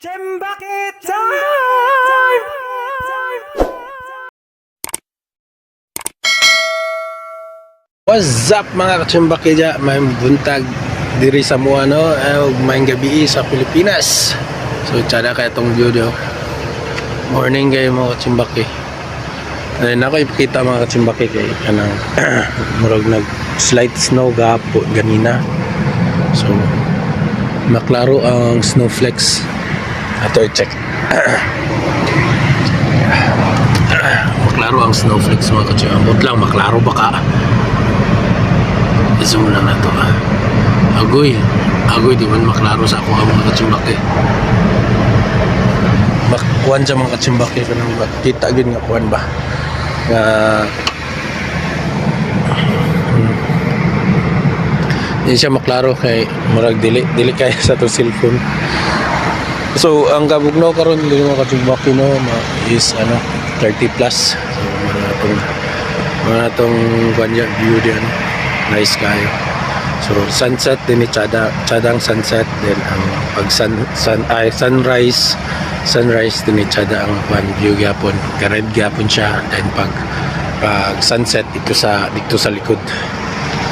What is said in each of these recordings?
Chimbaki time! What's up mga katsimbaki dya? May buntag diri sa mga may gabi sa Pilipinas. So tsada kaya itong video. Morning kayo mga katsimbaki. Ayun ako ipakita mga katsimbaki kay kanang murag nag slight snow gapo ganina. So maklaro ang snowflakes. Ato i-check. Maklaro ang snowflakes mga katsimbaki. Ambot lang maklaro ba ka? Zoom lang na to agoy di man maklaro sa ako ang mga katsimbaki. Kuan sa mga katsimbaki kanang makita gid nga kuan ba nga hindi siya maklaro kay murag dili kaya sa to cellphone. So ang kabugnaw karon dili mga katsimbaki no is 30 plus. So mga tong kuan view diyan. Nice guy. So sunset din ni Chadang sunset din ang pag sunrise din ni Chada ang one view gyapon. Red gyapon siya then pag sunset dito sa likod.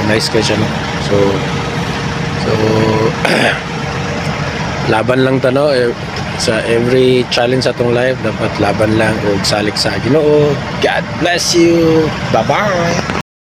Nice guy siya no. So laban lang ta no sa every challenge sa atong life dapat laban lang og salik sa Ginoo. God bless you. Bye-bye.